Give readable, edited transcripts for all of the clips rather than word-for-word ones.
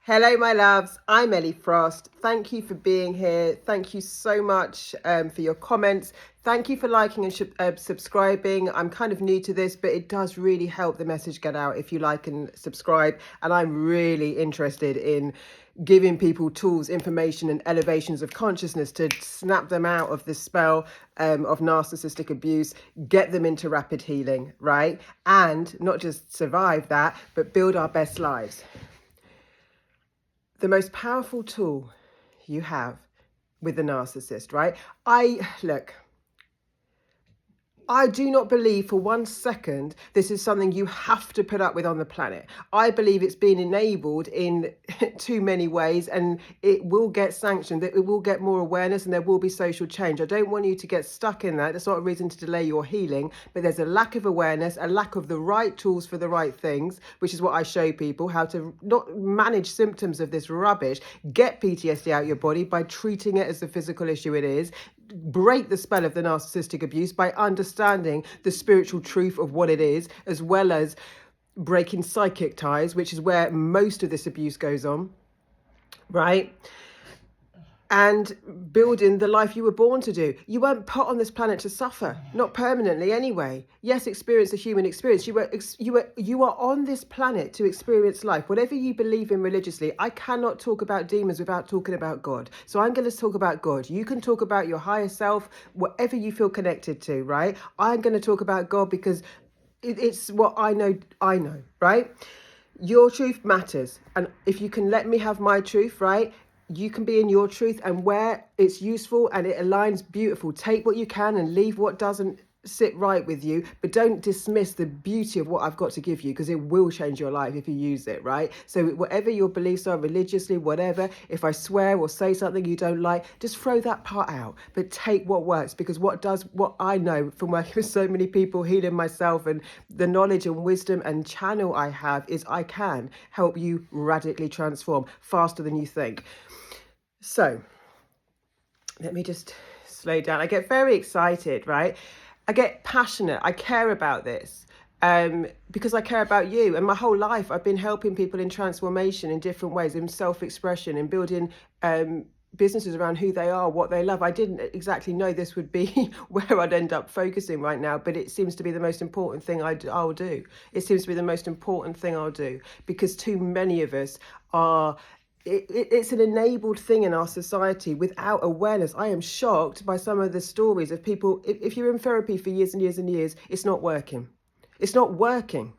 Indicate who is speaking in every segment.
Speaker 1: Hello, my loves. I'm Ellie Frost. Thank you for being here. Thank you so much for your comments. Thank you for liking and subscribing. I'm kind of new to this, but it does really help the message get out if you like and subscribe. And I'm really interested in giving people tools, information, and elevations of consciousness to snap them out of the spell of narcissistic abuse, get them into rapid healing, right? And not just survive that, but build our best lives. The most powerful tool you have with the narcissist, right? I do not believe for 1 second this is something you have to put up with on the planet. I believe it's been enabled in too many ways, and it will get sanctioned, it will get more awareness, and there will be social change. I don't want you to get stuck in that. That's not a reason to delay your healing, but there's a lack of awareness, a lack of the right tools for the right things, which is what I show people, how to not manage symptoms of this rubbish, get PTSD out of your body by treating it as the physical issue it is, break the spell of the narcissistic abuse by understanding the spiritual truth of what it is, as well as breaking psychic ties, which is where most of this abuse goes on, right? And building the life you were born to do. You weren't put on this planet to suffer, not permanently anyway. Yes, experience a human experience. You are on this planet to experience life. Whatever you believe in religiously, I cannot talk about demons without talking about God. So I'm going to talk about God. You can talk about your higher self, whatever you feel connected to, right? I'm going to talk about God because it's what I know, right? Your truth matters. And if you can let me have my truth, right? You can be in your truth, and where it's useful and it aligns, beautiful. Take what you can and leave what doesn't sit right with you, but don't dismiss the beauty of what I've got to give you, because it will change your life if you use it, right? So whatever your beliefs are, religiously, whatever, if I swear or say something you don't like, just throw that part out, but take what works, because what I know from working with so many people, healing myself, and the knowledge and wisdom and channel I have is I can help you radically transform faster than you think. So let me just slow down. I get very excited, right? I get passionate. I care about this because I care about you. And my whole life, I've been helping people in transformation in different ways, in self-expression, in building businesses around who they are, what they love. I didn't exactly know this would be where I'd end up focusing right now, but it seems to be the most important thing I'll do. It seems to be the most important thing I'll do, because too many of us are... It's an enabled thing in our society without awareness. I am shocked by some of the stories of people. If you're in therapy for years and years and years, it's not working. It's not working.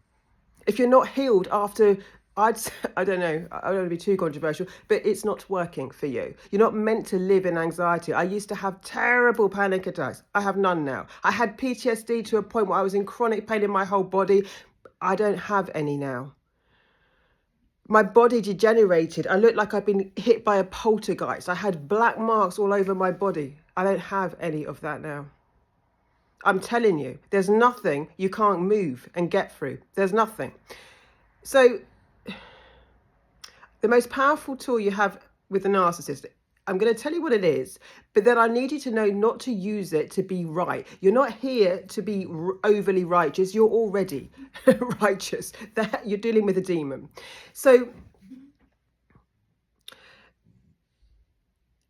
Speaker 1: If you're not healed after, I don't know, I don't want to be too controversial, but it's not working for you. You're not meant to live in anxiety. I used to have terrible panic attacks. I have none now. I had PTSD to a point where I was in chronic pain in my whole body. I don't have any now. My body degenerated. I looked like I'd been hit by a poltergeist. I had black marks all over my body. I don't have any of that now. I'm telling you, there's nothing you can't move and get through. There's nothing. So the most powerful tool you have with a narcissist, I'm going to tell you what it is, but then I need you to know not to use it to be right. You're not here to be overly righteous. You're already righteous. You're dealing with a demon. So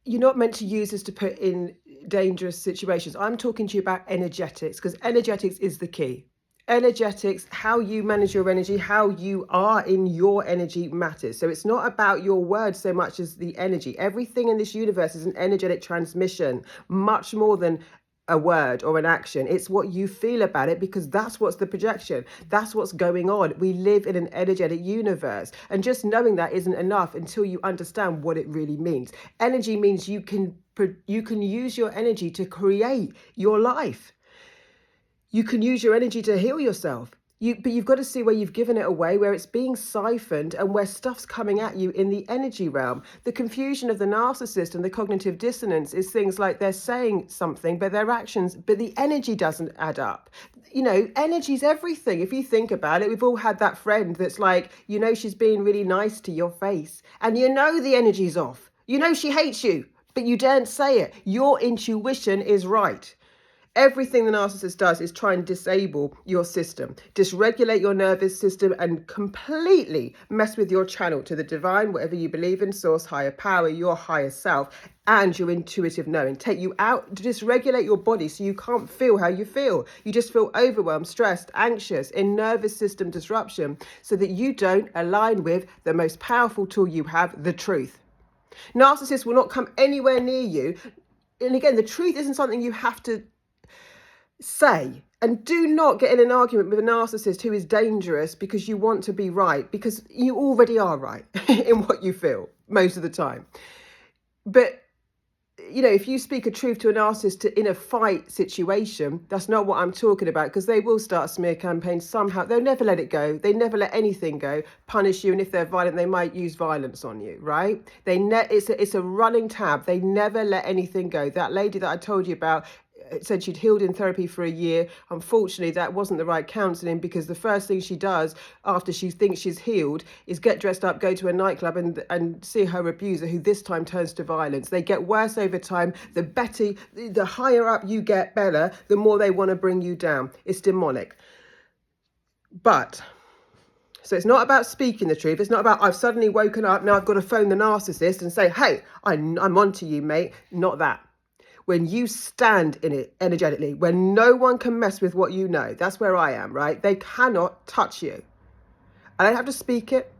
Speaker 1: you're not meant to use this to put in dangerous situations. I'm talking to you about energetics, because energetics is the key. Energetics, how you manage your energy, how you are in your energy matters. So it's not about your words so much as the energy. Everything in this universe is an energetic transmission, much more than a word or an action. It's what you feel about it, because that's what's the projection. That's what's going on. We live in an energetic universe, and just knowing that isn't enough until you understand what it really means. Energy means you can use your energy to create your life. You can use your energy to heal yourself. But you've got to see where you've given it away, where it's being siphoned, and where stuff's coming at you in the energy realm. The confusion of the narcissist and the cognitive dissonance is things like they're saying something, but their actions, but the energy doesn't add up. You know, energy's everything. If you think about it, we've all had that friend that's like, you know, she's being really nice to your face, and you know the energy's off. You know she hates you, but you daren't say it. Your intuition is right. Everything the narcissist does is try and disable your system, dysregulate your nervous system, and completely mess with your channel to the divine, whatever you believe in, source, higher power, your higher self, and your intuitive knowing. Take you out, to dysregulate your body so you can't feel how you feel. You just feel overwhelmed, stressed, anxious, in nervous system disruption, so that you don't align with the most powerful tool you have, the truth. Narcissists will not come anywhere near you. And again, the truth isn't something you have to say. And do not get in an argument with a narcissist who is dangerous because you want to be right, because you already are right in what you feel most of the time. But if you speak a truth to a narcissist in a fight situation, that's not what I'm talking about, because they will start a smear campaign somehow. They'll never let it go. They never let anything go, punish you. And if they're violent, they might use violence on you, right? It's a running tab. They never let anything go. That lady that I told you about said she'd healed in therapy for a year. Unfortunately, that wasn't the right counselling, because the first thing she does after she thinks she's healed is get dressed up, go to a nightclub and see her abuser, who this time turns to violence. They get worse over time. The higher up you get, Bella, the more they want to bring you down. It's demonic. So it's not about speaking the truth. It's not about I've suddenly woken up, now I've got to phone the narcissist and say, hey, I'm onto you, mate. Not that. When you stand in it energetically, when no one can mess with what you know, that's where I am, right? They cannot touch you. I don't have to speak it.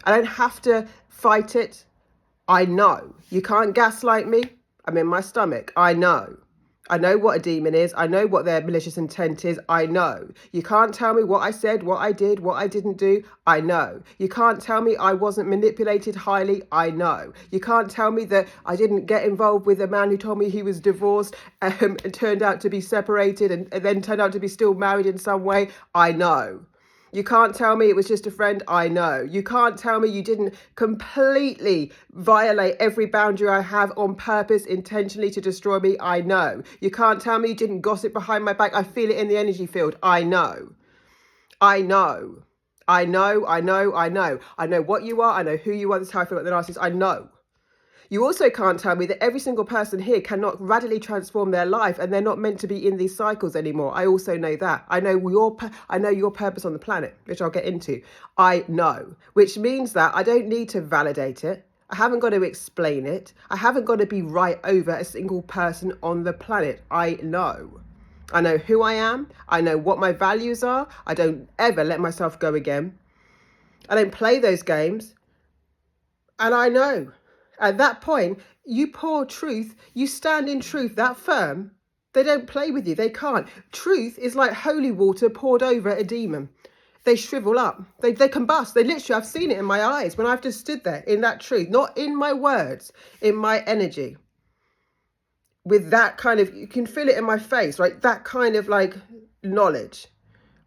Speaker 1: I don't have to fight it. I know. You can't gaslight me. I'm in my stomach. I know. I know what a demon is. I know what their malicious intent is. I know. You can't tell me what I said, what I did, what I didn't do. I know. You can't tell me I wasn't manipulated highly. I know. You can't tell me that I didn't get involved with a man who told me he was divorced and turned out to be separated and then turned out to be still married in some way. I know. You can't tell me it was just a friend. I know. You can't tell me you didn't completely violate every boundary I have on purpose, intentionally to destroy me. I know. You can't tell me you didn't gossip behind my back. I feel it in the energy field. I know. I know. I know. I know. I know. I know what you are. I know who you are. This is how I feel about the narcissist. I know. You also can't tell me that every single person here cannot radically transform their life, and they're not meant to be in these cycles anymore. I also know that. I know your purpose on the planet, which I'll get into. I know, which means that I don't need to validate it. I haven't got to explain it. I haven't got to be right over a single person on the planet. I know. I know who I am. I know what my values are. I don't ever let myself go again. I don't play those games. And I know. At that point, you pour truth, you stand in truth that firm. They don't play with you. They can't. Truth is like holy water poured over a demon. They shrivel up. They combust. They literally, I've seen it in my eyes when I've just stood there in that truth, not in my words, in my energy. With that kind of, you can feel it in my face, right? That kind of like knowledge.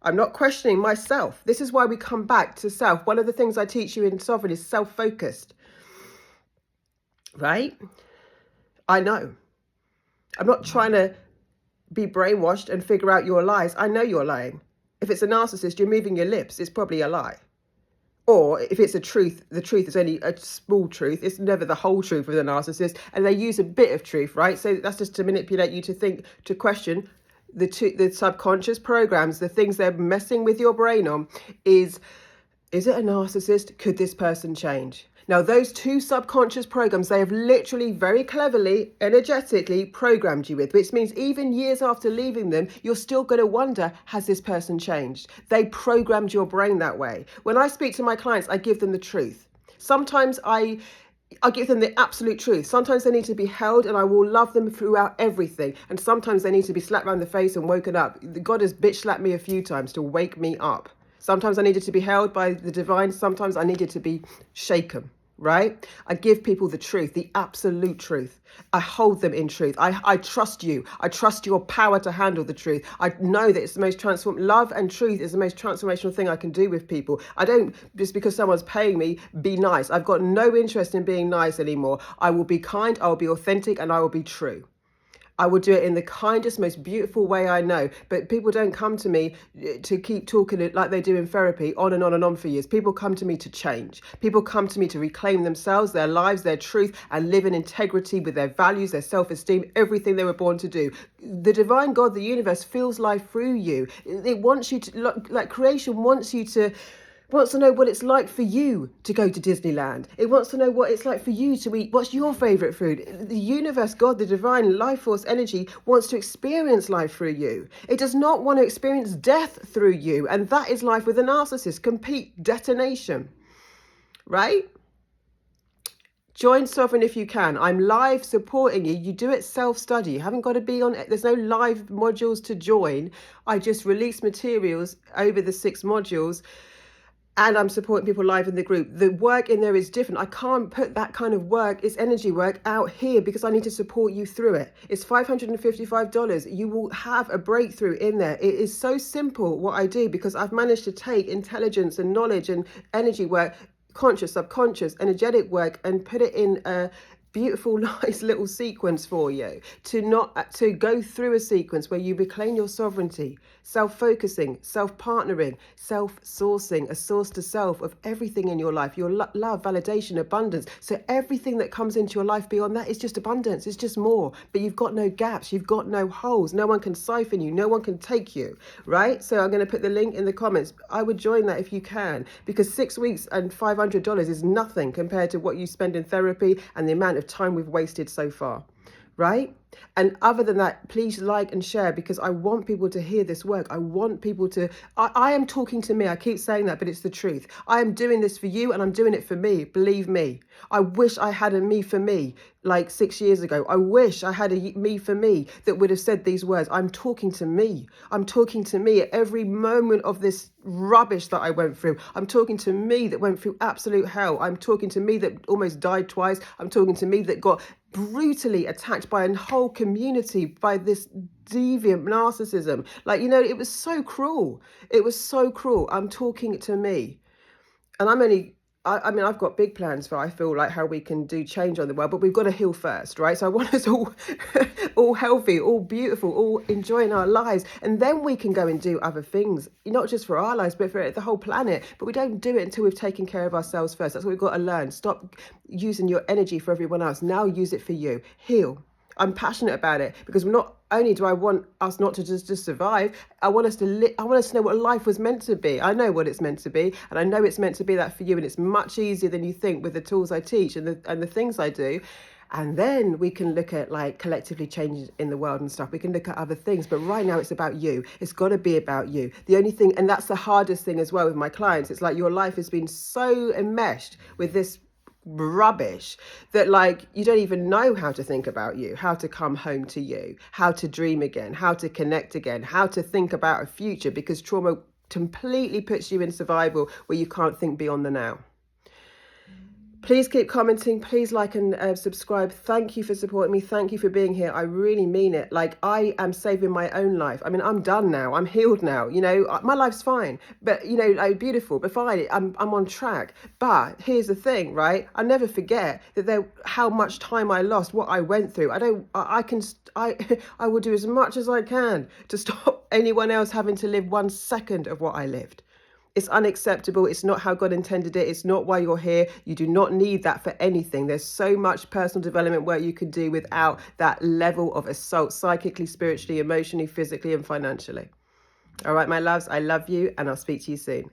Speaker 1: I'm not questioning myself. This is why we come back to self. One of the things I teach you in Sovereign is self-focused. Right? I know. I'm not trying to be brainwashed and figure out your lies. I know you're lying. If it's a narcissist, you're moving your lips. It's probably a lie. Or if it's a truth, the truth is only a small truth. It's never the whole truth with a narcissist. And they use a bit of truth, right? So that's just to manipulate you to think, to question the subconscious programs, the things they're messing with your brain on. Is it a narcissist? Could this person change? Now, those two subconscious programs, they have literally very cleverly, energetically programmed you with, which means even years after leaving them, you're still going to wonder, has this person changed? They programmed your brain that way. When I speak to my clients, I give them the truth. Sometimes I give them the absolute truth. Sometimes they need to be held and I will love them throughout everything. And sometimes they need to be slapped around the face and woken up. God has bitch slapped me a few times to wake me up. Sometimes I needed to be held by the divine. Sometimes I needed to be shaken. Right? I give people the truth, the absolute truth. I hold them in truth. I trust you. I trust your power to handle the truth. I know that it's the most love and truth is the most transformational thing I can do with people. I don't, just because someone's paying me, be nice. I've got no interest in being nice anymore. I will be kind, I will be authentic, and I will be true. I will do it in the kindest, most beautiful way I know. But people don't come to me to keep talking it like they do in therapy on and on and on for years. People come to me to change. People come to me to reclaim themselves, their lives, their truth, and live in integrity with their values, their self-esteem, everything they were born to do. The divine God, the universe, feels life through you. It wants you to, like creation wants to know what it's like for you to go to Disneyland. It wants to know what it's like for you to eat. What's your favorite food? The universe, God, the divine life force energy wants to experience life through you. It does not want to experience death through you. And that is life with a narcissist, complete detonation, right? Join Sovereign if you can. I'm live supporting you. You do it self-study. You haven't got to be on it. There's no live modules to join. I just release materials over the 6 modules. And I'm supporting people live in the group. The work in there is different. I can't put that kind of work, it's energy work, out here because I need to support you through it. It's $555. You will have a breakthrough in there. It is so simple what I do because I've managed to take intelligence and knowledge and energy work, conscious, subconscious, energetic work, and put it in a beautiful, nice little sequence for you to go through a sequence where you reclaim your sovereignty, self-focusing, self-partnering, self-sourcing, a source to self of everything in your life, your love, validation, abundance. So everything that comes into your life beyond that is just abundance. It's just more, but you've got no gaps. You've got no holes. No one can siphon you. No one can take you, right? So I'm going to put the link in the comments. I would join that if you can, because 6 weeks and $500 is nothing compared to what you spend in therapy and the amount of time we've wasted so far, right? And other than that, please like and share because I want people to hear this work. I want people to, I am talking to me. I keep saying that, but it's the truth. I am doing this for you and I'm doing it for me. Believe me. I wish I had a me for me like 6 years ago. I wish I had a me for me that would have said these words. I'm talking to me. I'm talking to me at every moment of this rubbish that I went through. I'm talking to me that went through absolute hell. I'm talking to me that almost died twice. I'm talking to me that got brutally attacked by a whole community by this deviant narcissism. Like, you know, it was so cruel. It was so cruel. I'm talking to me. And I mean, I've got big plans for, I feel like, how we can do change on the world, but we've got to heal first, right? So I want us all, all healthy, all beautiful, all enjoying our lives. And then we can go and do other things, not just for our lives, but for the whole planet. But we don't do it until we've taken care of ourselves first. That's what we've got to learn. Stop using your energy for everyone else. Now use it for you. Heal. I'm passionate about it because not only do I want us not to just survive, I want us to I want us to know what life was meant to be. I know what it's meant to be, and I know it's meant to be that for you, and it's much easier than you think with the tools I teach and the things I do. And then we can look at like collectively changes in the world and stuff. We can look at other things, but right now it's about you. It's got to be about you. The only thing, and that's the hardest thing as well with my clients, it's like your life has been so enmeshed with this rubbish that like you don't even know how to think about you, how to come home to you, how to dream again, how to connect again, how to think about a future, because trauma completely puts you in survival where you can't think beyond the now. Please keep commenting. Please like and subscribe. Thank you for supporting me. Thank you for being here. I really mean it. Like, I am saving my own life. I mean, I'm done now. I'm healed now. You know, my life's fine. But, you know, like, beautiful. But fine. I'm on track. But here's the thing, right? I never forget that how much time I lost, what I went through. I will do as much as I can to stop anyone else having to live 1 second of what I lived. It's unacceptable. It's not how God intended it. It's not why you're here. You do not need that for anything. There's so much personal development work you can do without that level of assault, psychically, spiritually, emotionally, physically, and financially. All right, my loves, I love you, and I'll speak to you soon.